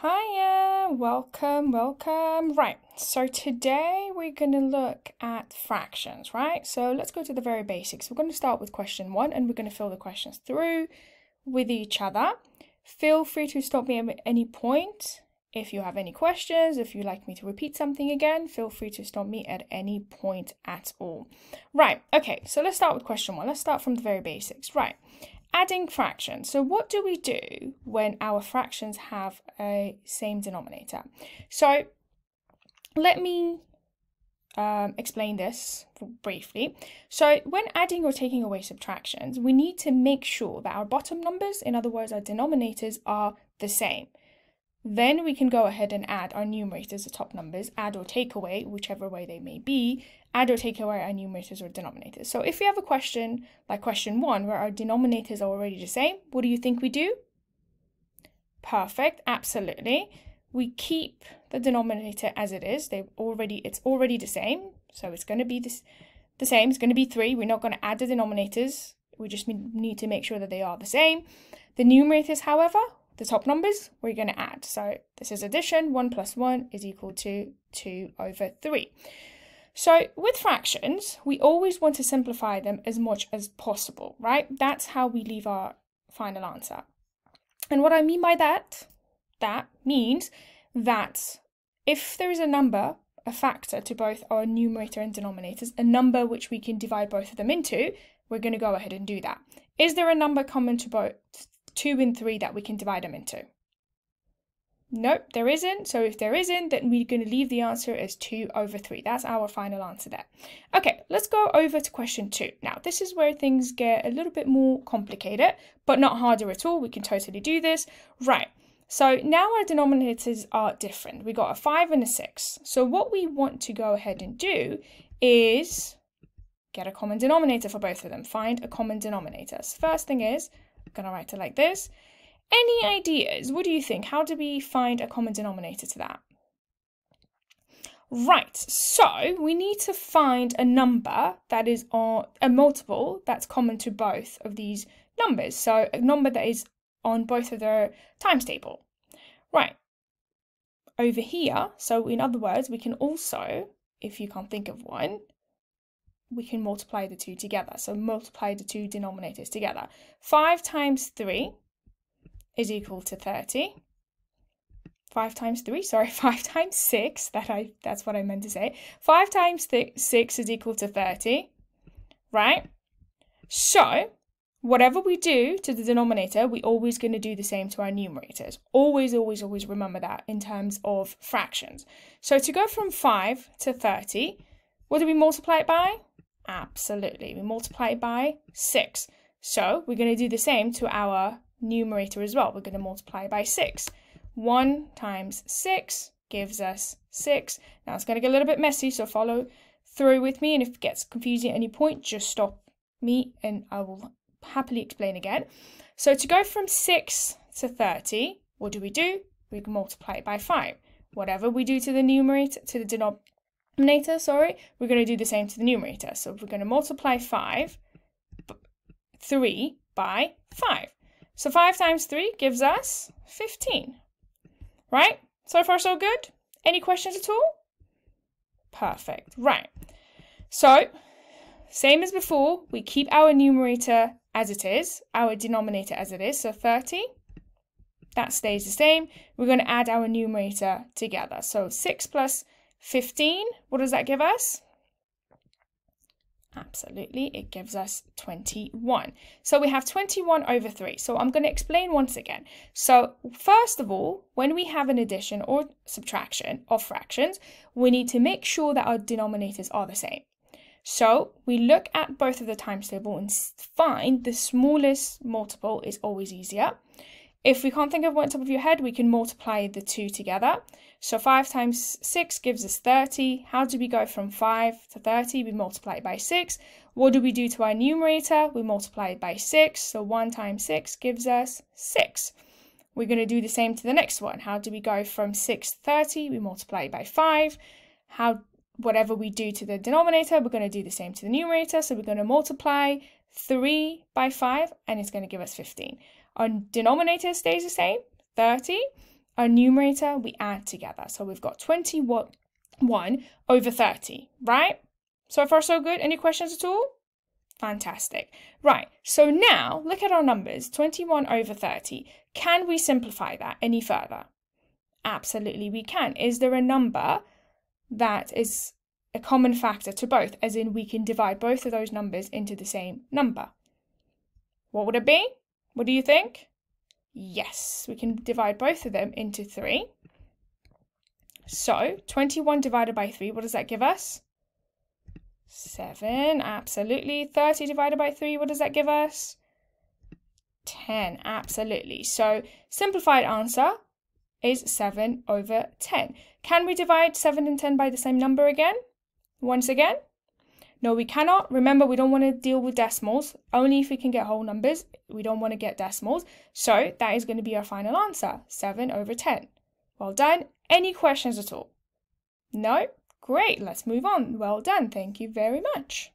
Hiya, welcome. Right, so today we're going to look at fractions, right? So let's go to the very basics. We're going to start with question 1 and we're going to fill the questions through with each other. Feel free to stop me at any point. If you have any questions, if you'd like me to repeat something again, feel free to stop me at any point at all. Right, okay, so let's start with question 1. Let's start from the very basics. Right. Adding fractions. So what do we do when our fractions have a same denominator? So let me explain this briefly. So when adding or taking away subtractions, we need to make sure that our bottom numbers, in other words, our denominators, are the same. Then we can go ahead and add our numerators, the top numbers, add or take away, whichever way they may be, add or take away our numerators or denominators. So if we have a question like question 1 where our denominators are already the same, what do you think we do? Perfect, absolutely. We keep the denominator as it is. It's already the same, so it's going to be the same. It's going to be 3. We're not going to add the denominators. We just need to make sure that they are the same. The numerators, however, the top numbers, we're going to add. So this is addition. 1 plus 1 is equal to 2 over 3. So with fractions, we always want to simplify them as much as possible, right? That's how we leave our final answer. And what I mean by that means that if there is a number, a factor to both our numerator and denominators, a number which we can divide both of them into, we're going to go ahead and do that. Is there a number common to both 2 and 3 that we can divide them into? Nope, there isn't. So if there isn't, then we're going to leave the answer as 2 over 3. That's our final answer there. Okay, let's go over to question 2. Now, this is where things get a little bit more complicated, but not harder at all. We can totally do this. Right, so now our denominators are different. We got a 5 and a 6. So what we want to go ahead and do is get a common denominator for both of them. Find a common denominator. So first thing is, I'm going to write it like this. Any ideas? What do you think? How do we find a common denominator to that? Right, so we need to find a number that is on a multiple that's common to both of these numbers. So a number that is on both of their times table. Right, over here, so in other words, we can also, if you can't think of one, we can multiply the 2 together. So multiply the 2 denominators together. 5 times 3 is equal to 30. 5 times 6, that's what I meant to say. 5 times 6 is equal to 30, right? So whatever we do to the denominator, we're always going to do the same to our numerators. Always remember that in terms of fractions. So to go from 5 to 30, what do we multiply it by? Absolutely, we multiply it by 6. So we're going to do the same to our numerator as well. We're going to multiply by 6. 1 times 6 gives us 6. Now it's going to get a little bit messy, so follow through with me, and if it gets confusing at any point, just stop me and I will happily explain again. So to go from 6 to 30, what do? We can multiply it by 5. Whatever we do to the numerator, to the denominator, we're going to do the same to the numerator. So we're going to multiply 3 by 5. So 5 times 3 gives us 15, right? So far, so good. Any questions at all? Perfect, right. So, same as before, we keep our numerator as it is, our denominator as it is, so 30. That stays the same. We're going to add our numerator together. So 6 plus 15, what does that give us? Absolutely, it gives us 21. So we have 21 over 3. So I'm going to explain once again. So first of all, when we have an addition or subtraction of fractions, we need to make sure that our denominators are the same. So we look at both of the times table and find the smallest multiple is always easier. If we can't think of one on top of your head, we can multiply the 2 together. So 5 times 6 gives us 30. How do we go from 5 to 30? We multiply it by 6. What do we do to our numerator? We multiply it by 6. So 1 times 6 gives us 6. We're going to do the same to the next one. How do we go from 6 to 30? We multiply it by 5. Whatever we do to the denominator, we're going to do the same to the numerator. So we're going to multiply 3 by 5, and it's going to give us 15. Our denominator stays the same, 30. our numerator, we add together. So we've got 21 over 30, right? So far, so good. Any questions at all? Fantastic. Right, so now look at our numbers, 21 over 30. Can we simplify that any further? Absolutely, we can. Is there a number that is a common factor to both, as in we can divide both of those numbers into the same number? What would it be? What do you think? Yes, we can divide both of them into 3. So 21 divided by 3, what does that give us? 7, absolutely. 30 divided by 3, what does that give us? 10, absolutely. So simplified answer is 7 over 10. Can we divide 7 and 10 by the same number again? Once again? No, we cannot. Remember, we don't want to deal with decimals. Only if we can get whole numbers. We don't want to get decimals. So that is going to be our final answer, 7 over 10. Well done. Any questions at all? No? Great. Let's move on. Well done. Thank you very much.